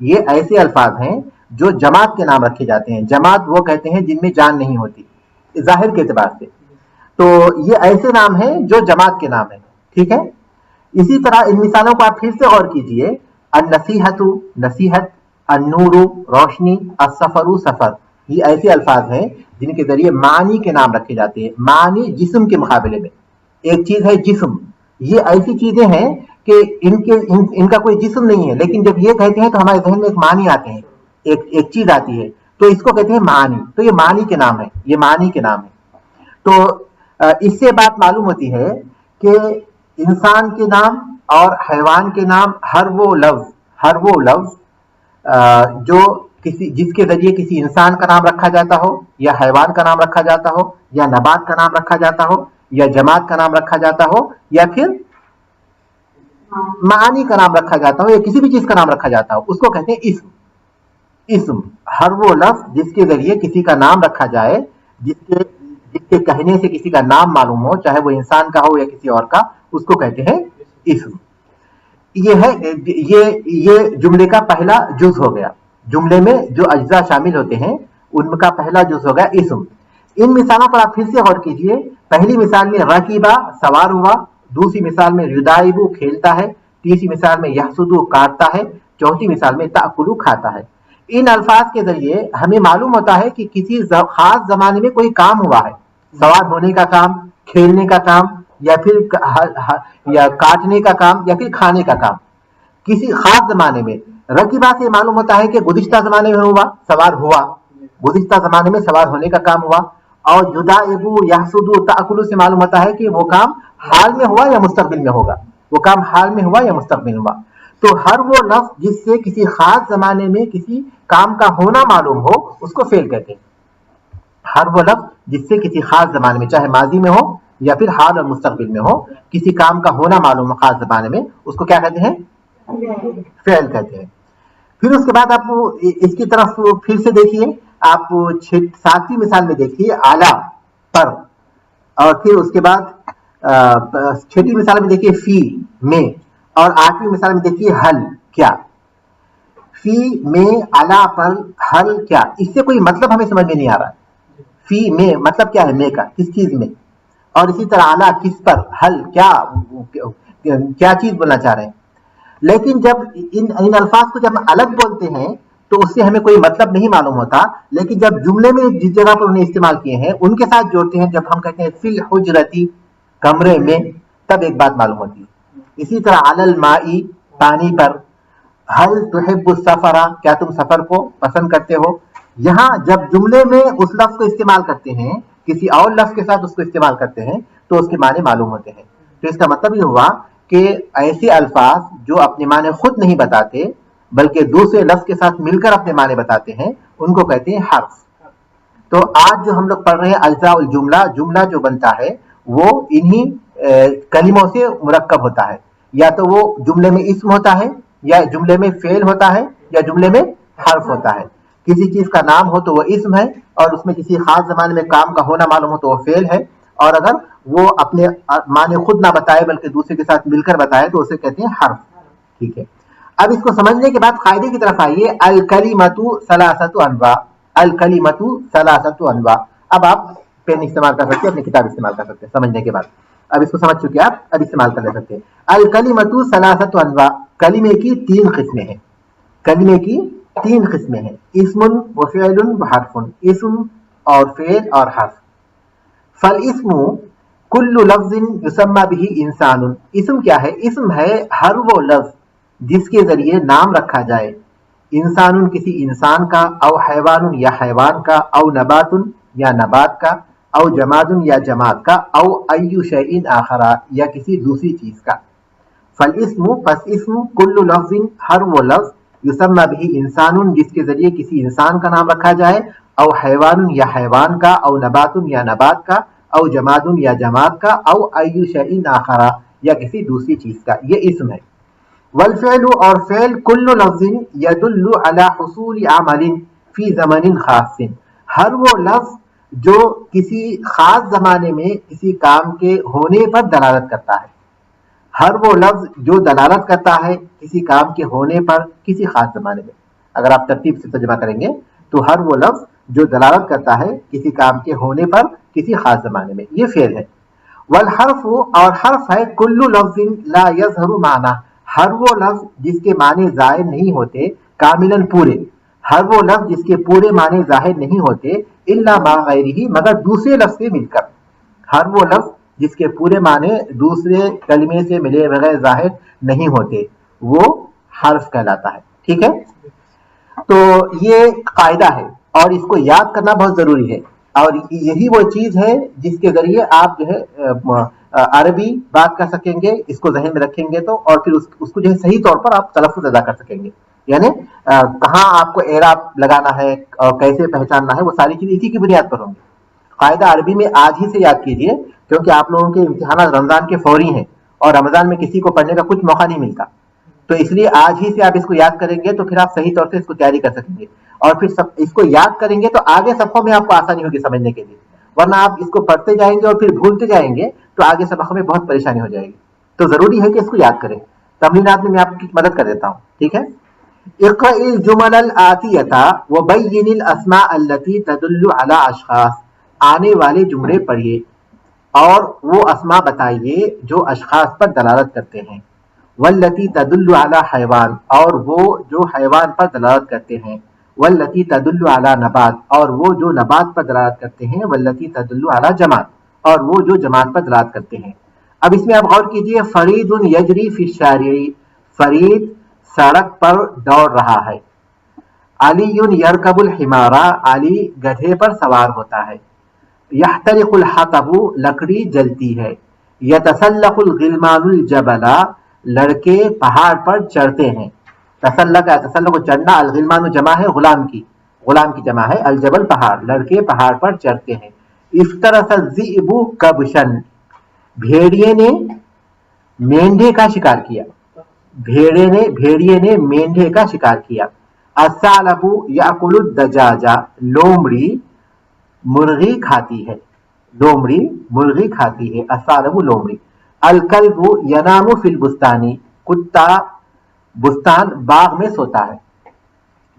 یہ ایسے الفاظ ہیں جو جماعت کے نام رکھے جاتے ہیں. جماعت وہ کہتے ہیں جن میں جان نہیں ہوتی ظاہر کے اعتبار سے. تو یہ ایسے نام ہیں جو جماعت کے نام ہیں. ٹھیک ہے. اسی طرح ان مثالوں کو آپ پھر سے غور کیجئے. النصیحت نصیحت، النور روشنی، السفر سفر، یہ ایسے الفاظ ہیں جن کے ذریعے معنی کے نام رکھے جاتے ہیں. معنی جسم کے مقابلے میں. ایک چیز ہے جسم، یہ ایسی چیزیں ہیں کہ ان کا کوئی جسم نہیں ہے، لیکن جب یہ کہتے ہیں تو ہمارے ذہن میں ایک معنی آتے ہیں، ایک چیز آتی ہے، تو اس کو کہتے ہیں معنی. تو یہ معنی کے نام ہے، یہ معنی کے نام ہے. تو اس سے بات معلوم ہوتی ہے کہ انسان کے نام اور حیوان کے نام ہر وہ لفظ جو جس کے ذریعے کسی انسان کا نام رکھا جاتا ہو، یا حیوان کا نام رکھا جاتا ہو، یا نبات کا نام رکھا جاتا ہو، یا جماعت کا نام رکھا جاتا ہو، یا پھر معانی کا نام رکھا جاتا ہو، یا کسی بھی چیز کا نام رکھا جاتا ہو، اس کو کہتے ہیں اسم. اسم ہر وہ لفظ جس کے ذریعے کسی کا نام رکھا جائے، جس کے کہنے سے کسی کا نام معلوم ہو، چاہے وہ انسان کا ہو یا کسی اور کا، اس کو کہتے ہیں اسم. یہ جملے کا پہلا جز ہو گیا. جملے میں جو اجزاء شامل ہوتے ہیں ان کا پہلا جز ہو گیا اسم. ان مثالوں پر آپ پھر سے غور کیجئے. پہلی مثال میں رکیبہ سوار ہوا، دوسری مثال میں یدائبو کھیلتا ہے، تیسری مثال میں یحسدو کاٹتا ہے، چوتھی مثال میں تأکلو کھاتا ہے. ان الفاظ کے ذریعے ہمیں معلوم ہوتا ہے کہ کسی خاص زمانے میں کوئی کام ہوا ہے، سوار ہونے کا کام، کھیلنے کا کام، یا پھر یا کاٹنے کا کام، یا پھر کھانے کا کام کسی خاص زمانے میں. رکیبہ سے معلوم ہوتا ہے کہ گزشتہ زمانے میں ہوا، سوار ہوا، گزشتہ زمانے میں سوار ہونے کا کام ہوا. اور یدائبو یحسدو تأکلو سے معلوم ہوتا ہے کہ وہ کام حال میں ہوا یا مستقبل میں ہوگا، وہ کام حال میں ہوا یا مستقبل ہوا. تو ہر وہ لفظ جس سے کسی خاص زمانے میں کسی کام کا ہونا معلوم ہو اس کو فعل کہتے ہیں. ہر وہ لفظ جس سے کسی خاص زمانے میں، چاہے ماضی میں ہو یا پھر حال اور مستقبل میں ہو، کسی کام کا ہونا معلوم ہو خاص زمانے میں، اس کو کیا کہتے ہیں؟ فعل کہتے ہیں. پھر اس کے بعد آپ اس کی طرف پھر سے دیکھیے. آپ 7ویں مثال میں دیکھیے اعلیٰ پر، اور پھر اس کے بعد 6ٹھی مثال میں دیکھیے فی میں، اور 8ویں مثال میں دیکھیے حل کیا. فی میں، اعلیٰ پر، حل کیا. اس سے کوئی مطلب ہمیں سمجھ میں نہیں آ رہا. فی میں مطلب کیا ہے؟ میں کا، کس چیز میں. اور اسی طرح اعلیٰ کس پر، حل کیا چیز بولنا چاہ رہے ہیں. لیکن جب ان الفاظ کو جب الگ بولتے ہیں تو اس سے ہمیں کوئی مطلب نہیں معلوم ہوتا. لیکن جب جملے میں جس جگہ پر انہیں استعمال کیے ہیں ان کے ساتھ جوڑتے ہیں، جب ہم کہتے ہیں فی الحجرتی کمرے میں، تب ایک بات معلوم ہوتی ہے. اسی طرح علی الماء پانی پر، حل تحب السفر کیا تم سفر کو پسند کرتے ہو. یہاں جب جملے میں اس لفظ کو استعمال کرتے ہیں، کسی اور لفظ کے ساتھ اس کو استعمال کرتے ہیں تو اس کے معنی معلوم ہوتے ہیں. تو اس کا مطلب یہ ہوا کہ ایسے الفاظ جو اپنے معنی خود نہیں بتاتے بلکہ دوسرے لفظ کے ساتھ مل کر اپنے معنی بتاتے ہیں، ان کو کہتے ہیں حرف. تو آج جو ہم لوگ پڑھ رہے ہیں اجزاء الجملہ، جملہ جو بنتا ہے وہ انہی کلموں سے مرکب ہوتا ہے. یا تو وہ جملے میں اسم ہوتا ہے، یا جملے میں فعل ہوتا ہے، یا جملے میں حرف ہوتا ہے. کسی چیز کا نام ہو تو وہ اسم ہے، اور اس میں کسی خاص زمانے میں کام کا ہونا معلوم ہو تو وہ فعل ہے. اور اگر وہ اپنے معنی خود نہ بتائے بلکہ دوسرے کے ساتھ مل کر بتائے تو اسے کہتے ہیں حرف. ٹھیک ہے. اب اس کو سمجھنے کے بعد قاعدے کی طرف آئیے. الکلمۃ ثلاثۃ انواع، الکلمۃ ثلاثۃ انواع. اب آپ پین استعمال کر سکتے ہیں، اپنی کتاب استعمال کر سکتے ہیں سمجھنے کے بعد. اب اس کو سمجھ چکے آپ، اب استعمال کر لے سکتے ہیں. الکلمۃ ثلاثۃ انواع، کلمے کی 3 قسمیں ہیں. کلمے کی 3 قسمیں ہیں. اسم و فعل و حرف. اسم اور فعل اور حرف. فالاسم کل لفظ یسمى به انسان. اسم کیا ہے؟ اسم ہے ہر وہ لفظ جس کے ذریعے نام رکھا جائے. انسان کسی انسان کا، او حیوان یا حیوان کا، او نبات یا نبات کا، او جماد یا جماد کا، او ای شیء آخر یا کسی دوسری چیز کا. فالاسم پس اسم کل لفظ ہر وہ لفظ یسمى به انسان جس کے ذریعے کسی انسان کا نام رکھا جائے، او حیوان یا حیوان کا، او نبات یا نبات کا، او جماد یا جماد کا، او ای شیء آخر یا کسی دوسری چیز کا. یہ اسم ہے. والفعل اور فعل کل لفظ یدل علی حصول عمل فی زمن خاص. ہر وہ لفظ جو کسی خاص زمانے میں کسی کام کے ہونے پر دلالت کرتا ہے. ہر وہ لفظ جو دلالت کرتا ہے کسی کام کے ہونے پر کسی خاص زمانے میں. اگر آپ ترتیب سے ترجمہ کریں گے تو ہر وہ لفظ جو دلالت کرتا ہے کسی کام کے ہونے پر کسی خاص زمانے میں، یہ فعل ہے. والحرف، اور حرف ہے کل لفظ لا یظہر معنی، ہر وہ لفظ جس کے معنی ظاہر نہیں ہوتے کاملاً پورے، ہر وہ لفظ جس کے پورے معنی ظاہر نہیں ہوتے الا ما غیرہ، مگر دوسرے لفظ سے مل کر. ہر وہ لفظ جس کے پورے معنی دوسرے کلمے سے ملے بغیر ظاہر نہیں ہوتے وہ حرف کہلاتا ہے. ٹھیک ہے، تو یہ قاعدہ ہے اور اس کو یاد کرنا بہت ضروری ہے، اور یہی وہ چیز ہے جس کے ذریعے آپ جو ہے عربی بات کر سکیں گے، اس کو ذہن میں رکھیں گے تو، اور پھر اس کو جو ہے صحیح طور پر آپ تلفظ ادا کر سکیں گے. یعنی کہاں آپ کو اعراب لگانا ہے اور کیسے پہچاننا ہے، وہ ساری چیزیں اسی کی بنیاد پر ہوں گی. قاعدہ عربی میں آج ہی سے یاد کیجئے، کیونکہ آپ لوگوں کے امتحانات رمضان کے فوری ہیں اور رمضان میں کسی کو پڑھنے کا کچھ موقع نہیں ملتا، تو اس لیے آج ہی سے آپ اس کو یاد کریں گے تو پھر آپ صحیح طور سے اس کو تیاری کر سکیں گے، اور پھر اس کو یاد کریں گے تو آگے صفحوں میں آپ کو آسانی ہوگی سمجھنے کے لیے. ورنہ آپ اس کو پڑھتے جائیں گے اور پھر بھولتے جائیں گے تو آگے صفحوں میں بہت پریشانی ہو جائے گی. تو ضروری ہے کہ اس کو یاد کریں. تمرینات میں آپ کی مدد کر دیتا ہوں. ٹھیک ہے، اقرأ الجمل الآتیہ وبین الاسماء التي تدل على اشخاص، آنے والے جملے پڑھیے اور وہ اسماء بتائیے جو اشخاص پر دلالت کرتے ہیں. والتي تدل على حیوان، اور وہ جو حیوان پر دلالت کرتے ہیں. والتي تدل على نبات، اور وہ جو نبات پر دلالت کرتے ہیں. والتي تدل على جماعت، اور وہ جو جماعت پر دلالت کرتے ہیں. اب اس میں آپ غور کیجئے، فرید یجری فی الشارع، فرید سڑک پر دوڑ رہا ہے. علی یرکب الحمار، علی گدھے پر سوار ہوتا ہے. یحترق الحطب، لکڑی جلتی ہے. یتسلق الغلمان الجبل، لڑکے پہاڑ پر چڑھتے ہیں. تسلق چڑھنا، الغلمان جمع ہے غلام کی جمع ہے، الجبل پہاڑ، لڑکے پہاڑ پر چڑھتے ہیں. افترس الذئب کبشا، بھیڑیے نے مینڈھے کا شکار کیا. بھیڑیے نے مینڈھے کا شکار کیا. الثعلب یاکل الدجاج، لومڑی مرغی کھاتی ہے. الثعلب لومڑی. الکلب ینام فی البستان، کتا بستان باغ میں سوتا ہے.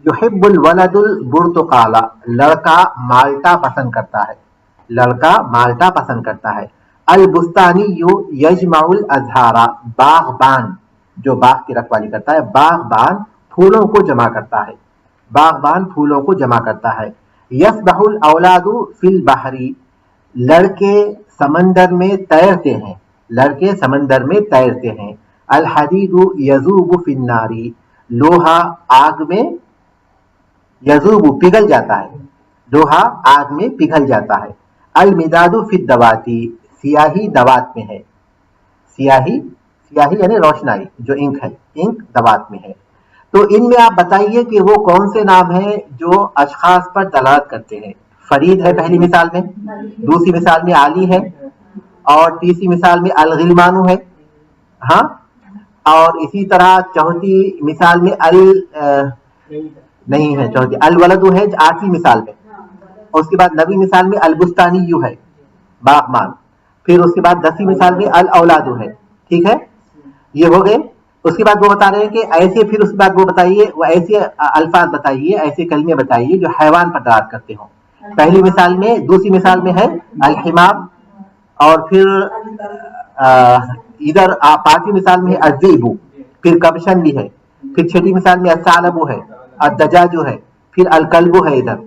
یحب الولد البرتقال، لڑکا مالٹا پسند کرتا ہے. البستانی یجمع الازہار، باغبان جو باغ کی رکھوالی کرتا ہے، باغبان پھولوں کو جمع کرتا ہے. یسبح الاولاد فی البحر، لڑکے سمندر میں تیرتے ہیں. الحدید یذوب فی النار، لوہا آگ میں یذوب پگھل جاتا ہے. المداد فی الدوات، سیاہی دوات میں ہے. سیاہی یعنی روشنائی، جو انک ہے، انک دوات میں ہے. تو ان میں آپ بتائیے کہ وہ کون سے نام ہیں جو اشخاص پر دلالت کرتے ہیں. فرید ہے پہلی مثال میں، دوسری مثال میں علی ہے، اور تیسری مثال میں الغلمان ہے. ہاں، اور اسی طرح چوتھی مثال میں نہیں ہے، چوتھی الولد ہے 8ویں مثال میں. اور اس کے بعد 9ویں مثال میں البستانی ہے، باغبان. پھر اس کے بعد 10ویں مثال میں الاولاد ہے. ٹھیک ہے، یہ ہو گئے. اس کے بعد وہ بتا رہے ہیں کہ ایسے، پھر اس کے بعد وہ بتائیے، وہ ایسے الفاظ بتائیے، ایسے کلمے بتائیے جو حیوان پر دلالت کرتے ہوں. پہلی مثال میں، دوسری مثال میں ہے الحمار، اور پھر ادھر 5ویں مثال میں ہے الذئب، پھر کبشن بھی ہے، پھر 6ویں مثال میں الثعلب ہے، الدجاج ہے، پھر الکلب ہے ادھر،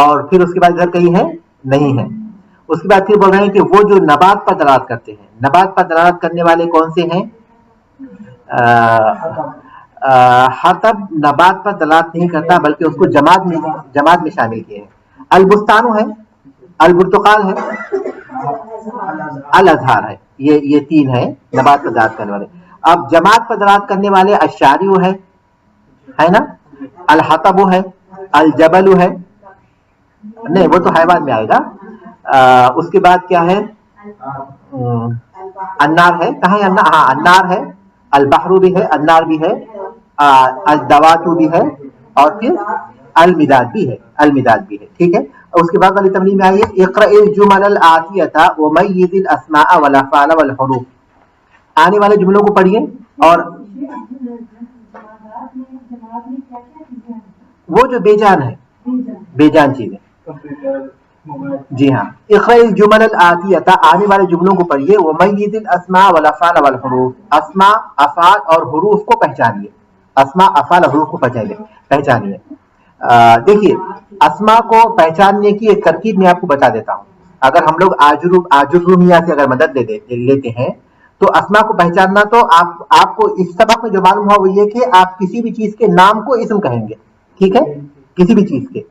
اور پھر اس کے بعد ادھر کہیں ہے نہیں ہے. اس کے بعد پھر بول رہے ہیں کہ وہ جو نبات پر دلالت کرتے ہیں. نبات پر دلالت کرنے والے کون سے ہیں؟ حطب نبات پر دلالت نہیں کرتا، بلکہ اس کو جماعت میں شامل کیے ہیں. البستان ہے، البرتقال ہے، الازہار ہے. یہ 3 ہے نبات پر دلالت کرنے والے. اب جماعت پر دلالت کرنے والے الشارع ہے نا، الحطب ہے، الجبل ہے، نہیں وہ تو حیوان میں آئے گا. اس کے بعد کیا ہے؟ النار ہے. کہاں ہے النار؟ ہاں النار ہے. البحر بھی ہے، النار بھی ہے، الدوات بھی ہے، اور پھر المداد بھی ہے. ٹھیک ہے. اس کے بعد والی تمرین میں آئیے، اقرأ الجمل الآتیہ ومیز الاسماء والافعال والحروف. آنے والے جملوں کو پڑھیے اور وہ جو بے جان ہے، بے جان چیزیں. جی ہاں. اقرأ الجمل الآتیۃ، آنے والے جملوں کو پڑھیے. ومیز الاسماء والافعال والحروف، اسماء، افعال اور حروف کو پہچانیے. اسماء، افعال اور حروف کو پہچانیے. دیکھیے اسماء کو پہچاننے کی ایک ترکیب میں آپ کو بتا دیتا ہوں. اگر ہم لوگ آجرومیہ سے اگر مدد لیتے ہیں تو اسماء کو پہچاننا، تو آپ کو اس سبق میں جو معلوم ہوا وہ یہ کہ آپ کسی بھی چیز کے نام کو اسم کہیں گے، ٹھیک ہے، کسی بھی چیز کے.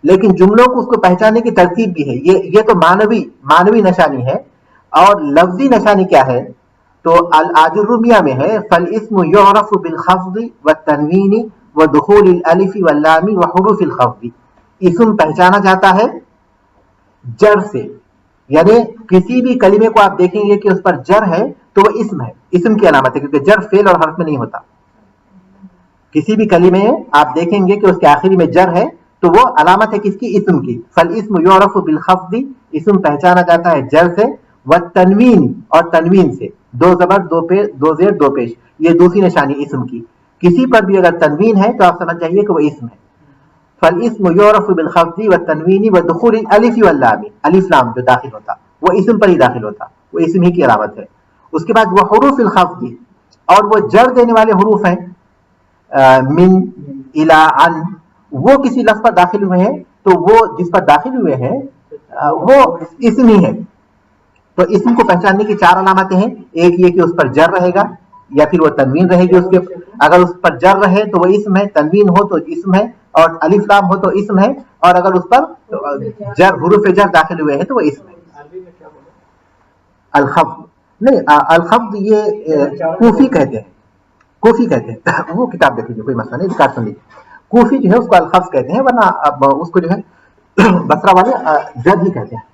لیکن جملوں کو اس کو پہچاننے کی ترتیب بھی ہے. یہ تو معنوی نشانی ہے. اور لفظی نشانی کیا ہے؟ تو الآجرومیہ میں ہے فالاسم یعرف بالخفض والتنوین ودخول الالف واللام وحروف الخفض. اسم پہچانا جاتا ہے جر سے، یعنی کسی بھی کلمے کو آپ دیکھیں گے کہ اس پر جر ہے تو وہ اسم ہے، اسم کی علامت ہے، کیونکہ جر فعل اور حرف میں نہیں ہوتا. کسی بھی کلمے آپ دیکھیں گے کہ اس کے آخری میں جر ہے تو وہ علامت ہے کس کی؟ اسم کی. فالاسم یعرف بالخفض، اسم پہچانا جاتا ہے جر سے، والتنوین، اور تنوین سے، دو زبر دو زیر دو پیش، یہ دوسری نشانی اسم کی. کسی پر بھی اگر تنوین ہے تو آپ سمجھ جائیے کہ وہ اسم ہے. فالاسم یعرف بالخفض والتنوین ودخول الالف واللام، الف لام جو داخل ہوتا وہ اسم پر ہی داخل ہوتا، وہ اسم ہی کی علامت ہے. اس کے بعد وہ حروف الخفض، اور وہ جر دینے والے حروف ہیں، من، الی، عن، وہ کسی لفظ پر داخل ہوئے ہیں تو وہ جس پر داخل ہوئے ہیں وہ اسم ہی ہے. تو اسم کو پہچاننے کی چار علامتیں ہیں. ایک یہ کہ اس پر جر رہے گا یا پھر وہ تنوین رہے گی اس کے، اگر اس پر جر رہے تو وہ اسم ہے، تنوین ہو تو اسم ہے، اور الف لام ہو تو اسم ہے، اور اگر اس پر حروف جر داخل ہوئے ہیں تو وہ اسم ہے. الخفض نہیں، الخفض یہ کوفی کہتے ہیں، کوفی کہتے ہیں. وہ کتاب دیکھ لیجیے، کوئی مسئلہ نہیں، کتاب سن لیجیے. کوفی جو ہے اس کو الخفض کہتے ہیں، ورنہ اب اس کو جو ہے بصرہ والے جر ہی کہتے ہیں.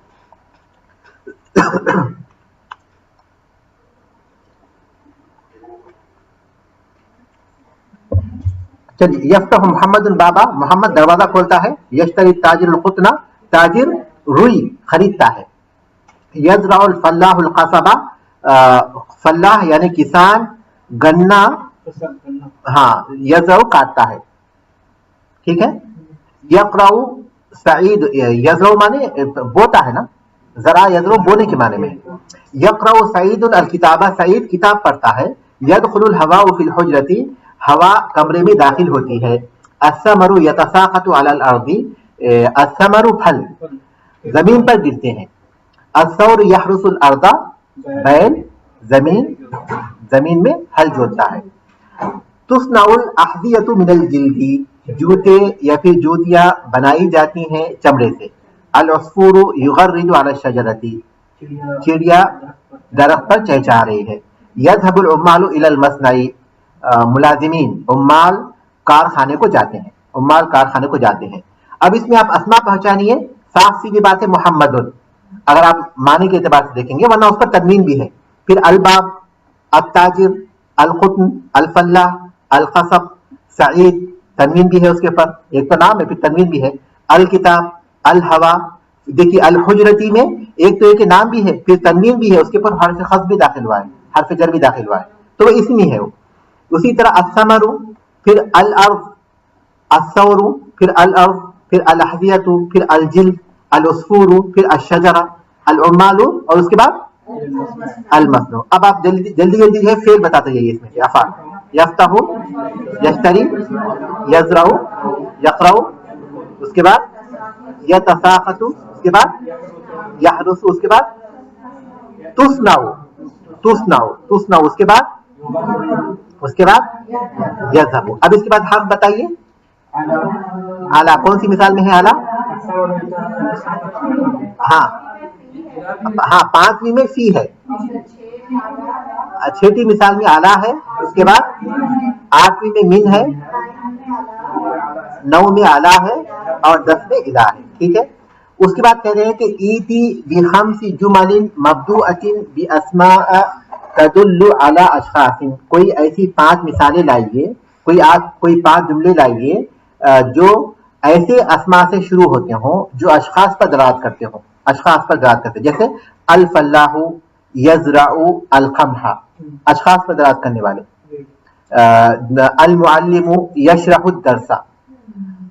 چلیے. یفتح محمد البابا، محمد دروازہ کھولتا ہے. یشتری تاجر القطن، تاجر روئی خریدتا ہے. یزرع الفلاح القصبہ، فلاح یعنی کسان گنا، ہاں، یزرع کاٹتا ہے، ٹھیک ہے. یقرأ سعید، یزرع مانے بوتا ہے نا، ذرا یزرع بونے کے معنی میں. یقرأ سعید الکتابہ، سعید کتاب پڑھتا ہے. یدخل الہواء فی الحجرۃ، ہوا کمرے میں داخل ہوتی ہے. الثمر یتساقط علی الارض، الثمر پھل زمین پر گرتے ہیں. الثور یحرس الارض، بیل زمین میں ہل جوتتا ہے. تصنع الاحذیۃ من الجلد، جوتے یا پھر جوتیاں بنائی جاتی ہیں چمڑے سے. العصفور یغرد علی الشجرۃ، چڑیا درخت پر چہچہا رہی ہے. یذهب العمال الی المصنع، ملازمین، عمال کارخانے کو جاتے ہیں، عمال کارخانے کو جاتے ہیں. اب اس میں آپ اسماء پہچانیے. صاف سیدھی بات ہے محمد، اگر آپ معنی کے اعتبار سے دیکھیں گے، ورنہ اس پر تنوین بھی ہے. پھر الباب، التاجر، القطن، الفلاح، القصب، سعید، تنوین بھی ہے اس کے اوپر، ایک تو نام ہے پھر تنوین بھی ہے. الکتاب، الہوا. دیکھیے الحجرتی میں ایک تو ایک نام بھی ہے پھر تنوین بھی ہے، اس کے اوپر حرف خفض بھی داخل ہوا ہے، حرف جر بھی داخل ہوا ہے، تو وہ اسمی ہے وہ. اسی طرح الثمر، پھر الارض، الثور، پھر الارض، پھر الاحذیۃ، پھر الجلد، العصفور، پھر الشجرہ، العمال، اور اس کے بعد المصنوع. اب آپ جلدی جلدی ہے فعل بتاتے جائیے اس میں سے. افعال، یفتح، یشتری، یزرع، یقرأ، اس کے بعد یتساقط، اس کے بعد یحرس، اس کے بعد تصنع، اس کے بعد یذهب. اب اس کے بعد حرف بتائیے. اعلیٰ کون سی مثال میں ہے اعلیٰ؟ ہاں 5ویں میں فی ہے، 6ٹی مثال میں اعلیٰ ہے. اس کے بعد 8ویں میں من ہے، 9 میں اعلیٰ ہے، اور 10 میں الہ ہے، ٹھیک ہے. اس کے بعد کہہ رہے ہیں کہ ایتی بخمس جمل مبدوءۃ باسماء تدل علی اشخاص، کوئی ایسی 5 مثالیں لائیے، کوئی 5 جملے لائیے جو ایسے اسماء سے شروع ہوتے ہوں جو اشخاص پر دلالت کرتے ہوں، اشخاص پر دلالت کرتے، جیسے الفلاح یزرع القمح، اشخاص پر دلالت کرنے والے. المعلم یشرح الدرس.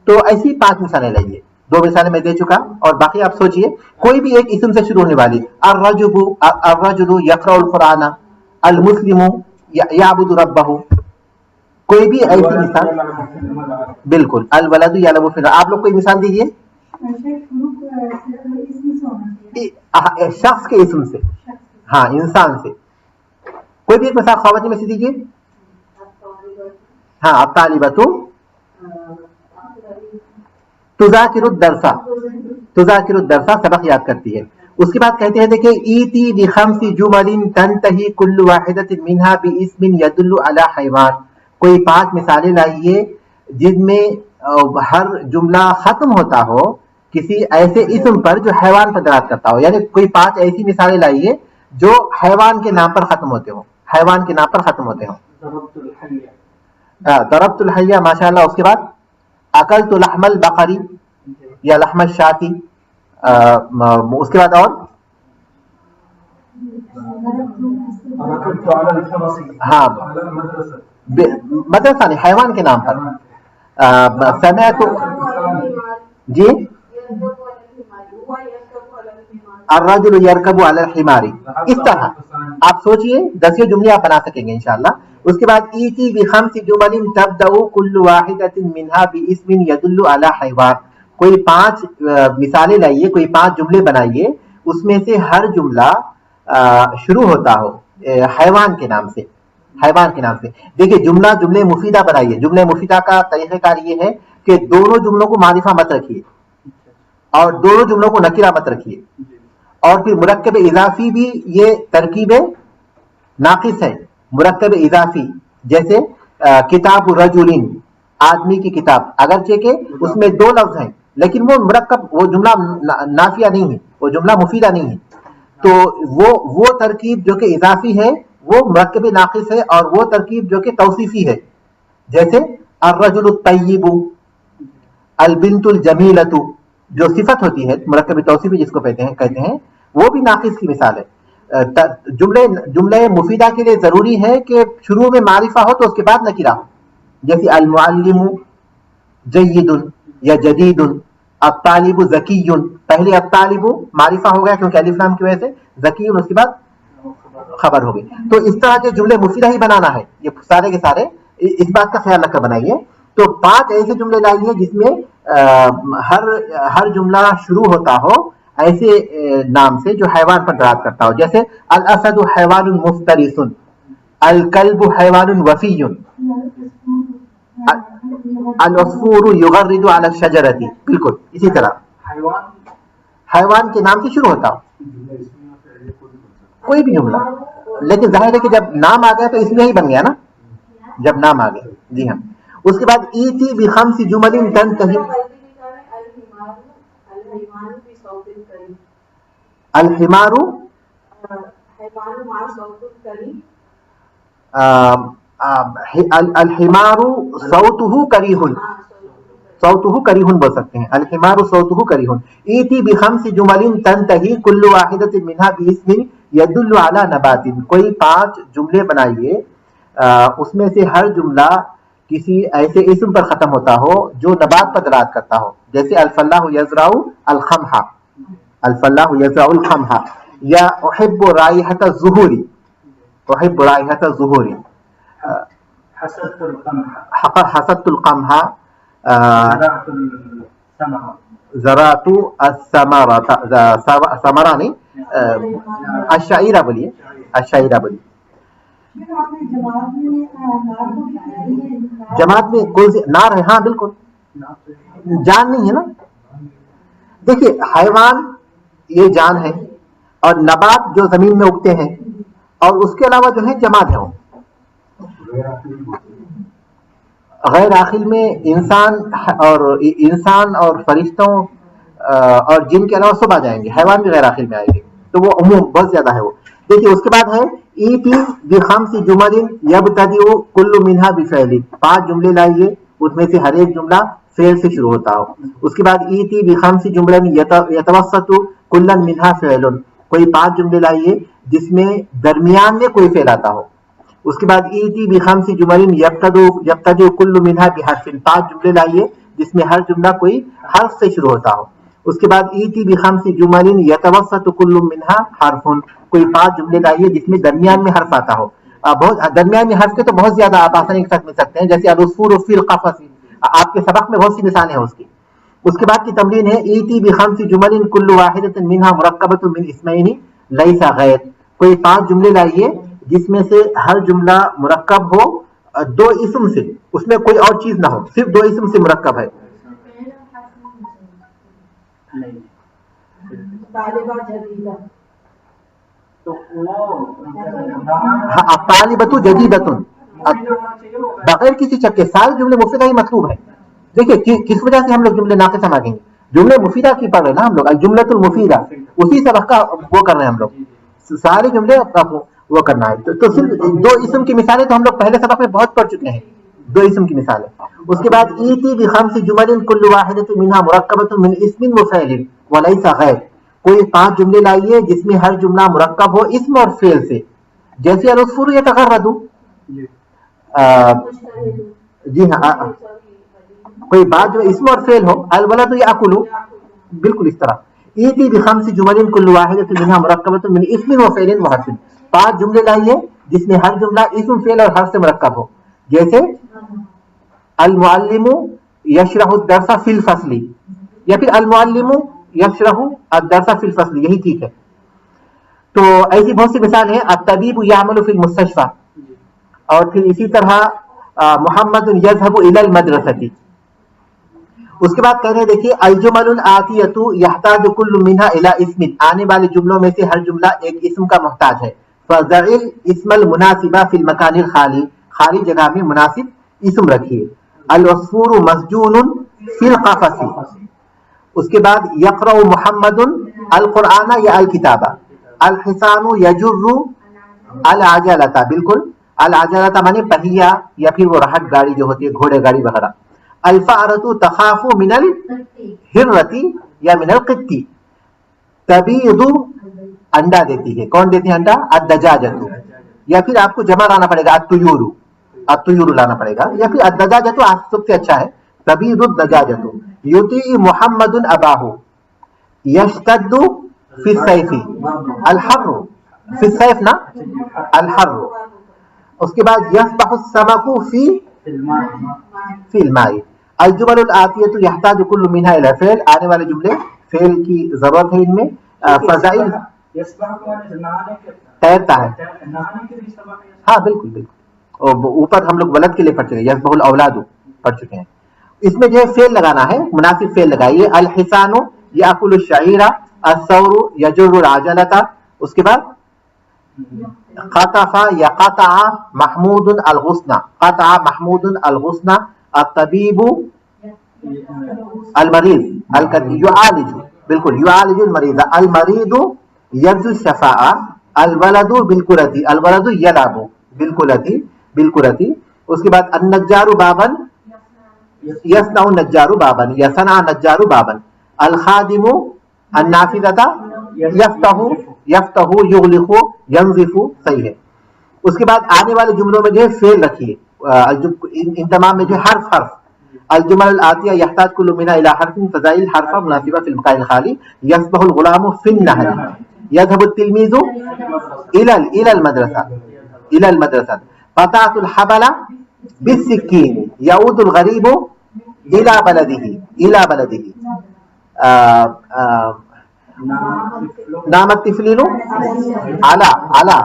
تو ایسی 5 مثالیں لائیے. 2 مثالیں میں دے چکا اور باقی آپ سوچیے کوئی بھی ایک اسم سے شروع ہونے والی. الرجل یقرأ القرآن، المسلم یعبد ربہ، کوئی بھی ایسی مثال. بالکل. الولد یلعب فی الارض. آپ لوگ کوئی مثال دیجیے شخص کے اسم سے. ہاں انسان سے کوئی بھی ایک مثال خواتین میں سے دیجیے. ہاں الطالبۃ تذاکر الدرس، تذاکر الدرس سبق یاد کرتی ہے. اس کے بعد کہتے ہیں دیکھیں ایتی بخمس جمل تنتہی کل واحدۃ منہا باسم یدل علی حیوان. کوئی 5 مثالیں لائیے جن میں ہر جملہ ختم ہوتا ہو کسی ایسے اسم پر جو حیوان پر دلالت کرتا ہو. یعنی کوئی 5 ایسی مثالیں لائیے جو حیوان کے نام پر ختم ہوتے ہوں، حیوان کے نام پر ختم ہوتے ہوں. ضربت الحیہ ماشاء اللہ. اس کے بعد اکلت لحم البقری یا لحم الشاتی. اس کے بعد اور ہاں مدرسہ نہیں، حیوان کے نام پر. سمعت جی الرجل یرکب علی الحمار. اس طرح آپ سوچئے 10 جملے آپ بنا سکیں گے انشاءاللہ. اس کے بعد ایتی بخمس جمل تبدأ کل واحدۃ منہا باسم یدل علی حیوان. کوئی 5 مثالیں لائیے، کوئی 5 جملے بنائیے اس میں سے ہر جملہ شروع ہوتا ہو حیوان کے نام سے، حیوان کے نام سے. دیکھیے جملہ مفیدہ بنائیے. جملہ مفیدہ کا طریقہ کار یہ ہے کہ دونوں جملوں کو معرفہ مت رکھیے اور دونوں جملوں کو نکرہ مت رکھیے. اور پھر مرکب اضافی بھی یہ ترکیب ناقص ہے. مرکب اضافی جیسے کتاب رجل، آدمی کی کتاب، اگرچہ کہ اس میں 2 لفظ ہیں لیکن وہ مرکب، وہ جملہ نافیہ نہیں ہے، وہ جملہ مفیدہ نہیں ہے. تو وہ ترکیب جو کہ اضافی ہے وہ مرکب ناقص ہے، اور وہ ترکیب جو کہ توصیفی ہے جیسے الرجل الطیب، البنت الجمیلۃ، جو صفت ہوتی ہے مرکب توصیفی جس کو کہتے ہیں وہ بھی ناقص کی مثال ہے. جملے مفیدہ کے لیے ضروری ہے کہ شروع میں معرفہ ہو تو اس کے بعد نکرہ ہو. جیسے المعلم جید یا جدید، الطالب ذکی. پہلے الطالب معرفہ ہو گیا کیونکہ الف لام کی وجہ سے، ذکی اس کے بعد خبر ہو گئی. تو اس طرح کے جملے مفیدہ ہی بنانا ہے. یہ سارے کے سارے اس بات کا خیال رکھ کر بنائیے. تو 5 ایسے جملے لائیے جس میں ہر جملہ شروع ہوتا ہو ایسے نام سے جو حیوان پر دلالت کرتا ہو. جیسے الاسد حیوان مفترس، الکلب حیوان وفی، العصفور یغرد علی الشجرۃ. بالکل اسی طرح حیوان کے نام سے شروع ہوتا ہو کوئی بھی جملہ. لیکن ظاہر ہے کہ جب نام آ گیا تو اس میں ہی بن گیا نا، جب نام آ گیا. جی ہاں. اس کے بعد ایتی بخمس جمل تنتہی. الحمار الحمار صوتہ کریہ، صوتہ کریہ بول سکتے ہیں. الحمار صوتہ کریہ. ایتی بخمس جمل تنتہی کل واحدۃ منہا باسم یدل علی نبات. کوئی 5 جملے بنائیے اس میں سے ہر جملہ کسی ایسے اسم پر ختم ہوتا ہو جو نبات پر دلالت کرتا ہو. جیسے الفلاح یزرع القمح، الفلاح یزرع القمح. یا احب رائحۃ الزہور، احب رائحۃ الزہور. حسدت القمح، زرعت الثمرہ نہیں، الشعیرہ بولیے، الشعیرہ بولیے. جماعت میں کون سی نار ہے؟ ہاں بالکل جان نہیں ہے نا. دیکھیے حیوان یہ جان ہے، اور نبات جو زمین میں اگتے ہیں، اور اس کے علاوہ جو ہے جماد ہے. وہ غیر عاقل میں انسان اور فرشتوں اور جن کے علاوہ سب آ جائیں گے. حیوان بھی غیر عاقل میں آئیں گے. تو وہ عموم بہت زیادہ ہے. وہ دیکھیے اس کے بعد ہے ایتی بخمس جمل یبتدئ کل منہا بفعل. 5 جملے لائیے اس میں سے ہر ایک جملہ فعل سے شروع ہوتا ہو. اس کے بعد ایتی بخمس جمل یتوسط کل منہا فعل. کوئی 5 جملے لائیے جس میں درمیان میں کوئی فعل آتا ہو. اس کے بعد ایتی بخمس جمل یبتدئ کل منہا بحرف. 5 جملے لائیے جس میں ہر جملہ کوئی حرف سے شروع ہوتا ہو. اس کے بعد ایتی بخمس جمل یتوسط کل منہا حرف, کوئی 5 جملے لائیے جس میں درمیان میں حرف آتا ہو. بہت درمیان میں حرف کے تو بہت زیادہ آپ آسانی کے ساتھ مل سکتے ہیں, جیسے العصفور فی القفص, آپ کے سبق میں بہت سی مثالیں ہیں اس کی. اس کے بعد کی تمرین ہے ایتی بخمس جمل کل واحدۃ منہا مرکبۃ من اسمین لیس غیر, کوئی 5 جملے لائیے جس میں سے ہر جملہ مرکب ہو 2 اسم سے, اس میں کوئی اور چیز نہ ہو, صرف 2 اسم سے مرکب ہے. طالبۃ جدیدۃ بغیر کسی شک کے سارے جملے مفیدہ ہی مطلوب ہے. دیکھیے کس وجہ سے ہم لوگ جملے ناقصہ مانگیں گے, جملے مفیدہ کی پڑھ رہے ہیں نا ہم لوگ, الجملۃ المفیدہ اسی سبق کا وہ کر رہے ہیں ہم لوگ, سارے جملے وہ کرنا ہے. تو صرف 2 اسم کی مثالیں تو ہم لوگ پہلے سبق میں بہت پڑھ چکے ہیں, 2 اسم کی مثالیں. اس کے بعد ایتی بخمس جمل کل واحدۃ منہا مرکبۃ من اسم وفعل وليس غیر, کوئی 5 جملے لائیے جس میں ہر جملہ مرکب ہو اسم اور فعل سے, جیسے العصفور یتغرد, جی ہاں, کوئی بات جو اسم اور فعل ہو, الولد یاکل, بالکل اس طرح. ایتی بخمس جمل کل واحدۃ منہا مرکبۃ من اسم وفعل وحرف, 5 جملے لائیے جس میں ہر جملہ اسم فعل اور حرف سے مرکب ہو, جیسے المعلم یشرح الدرس فی الفصل, یا پھر المعلم یشرح الدرس فی الفصل, یہی ٹھیک ہے. تو ایسی بہت سی مثال ہیں. الطبیب یعمل فی المستشفى, اور پھر اسی طرح محمد یذهب الی المدرسۃ. اس کے بعد کہہ رہے ہیں دیکھیے الجمل الآتیۃ یحتاج کل منها الی اسم, آنے والے جملوں میں سے ہر جملہ ایک اسم کا محتاج ہے. فضع الاسم المناسب فی المکان الخالی, خالی جگہ میں مناسب اسم رکھیے. العصفور مسجون فی القفص. اس کے بعد یقرأ محمد القرآن یا الکتاب. الحصان یجر العجلۃ, بالکل العجلۃ مانے پہیا یا پھر وہ رہٹ گاڑی جو ہوتی ہے, گھوڑے گاڑی وغیرہ. الفأرۃ تخاف من الحرۃ یا من القط. تبیض انڈا دیتی ہے, کون دیتی ہے انڈا؟ الدجاجۃ, یا پھر آپ کو جمع لانا پڑے گا الطیور, الطیور لانا پڑے گا, یا پھر الدجاجۃ سب سے اچھا ہے, تبیض الدجاجۃ. یطیع محمد اباہ. یشتد فی السیف الحر, فی السیف نا الحر. اس کے بعد یسبح السمک فی الماء. الجمل الآتیۃ یحتاج کل منها الی فعل, آنے والے جملے فعل کی ضرورت ہے ان میں. فضائل تیرتا ہے, ہاں بالکل بالکل, اوپر ہم لوگ ولد کے لیے پڑھ چکے ہیں, یسبح الاولاد پڑھ چکے ہیں. اس میں جو ہے فعل لگانا ہے, مناسب فعل لگائیے. الحصان یاکل الشعیر, الثور یجر العجلۃ. اس کے بعد قطف یا قطع محمود الغصن, قطع محمود الغصن. الطبیب المریض یعالج, بالکل یعالج المریض. المریض یرجو الشفاء. الولد بالکرۃ, الولد یلعب بالکرۃ, بالکرۃ. اس کے بعد النجار بابا یصنع النجار بابا یا صنع النجار بابا. الخادم النافذۃ یفتح یغلق ینظف, صحیح ہے. اس کے بعد آنے والے جملوں میں جو ہے فعل رکھیے, ان تمام میں جو ہے حرف حرف. الجمل الآتیہ یحتاج کل منها الی حرف فضائل حرف مناسبہ فی المکان الخالی. یسبح الغلام فی النہر. یذهب التلمیذ الی المدرسہ, الی المدرسہ. قطعت الحبل بالسکین. یعود الغریب الی بلده, الی بلده. نام الطفلین علی, علی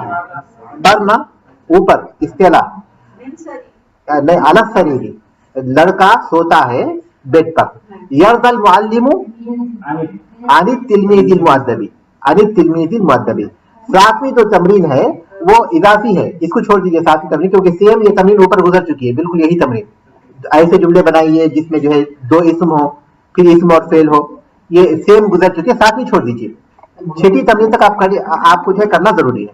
برنا اوپر, استلا نہیں, علی السریر, لڑکا سوتا ہے بیڈ پر. یرضى المعلم عن التلمیذ المؤدب, عن التلمیذ المؤدب. 7ویں جو تمرین ہے وہ اضافی ہے, اس کو چھوڑ دیجیے 7ویں تمرین, کیونکہ سیم یہ تمرین اوپر گزر چکی ہے, بالکل یہی تمرین. ایسے جملے بنائیے جس میں جو ہے 2 اسم ہو, پھر اسم اور فعل ہو, یہ سیم گزر چکی ہے. 7ویں چھوڑ دیجیے, 6ٹی تمرین تک آپ کو جو ہے کرنا ضروری ہے.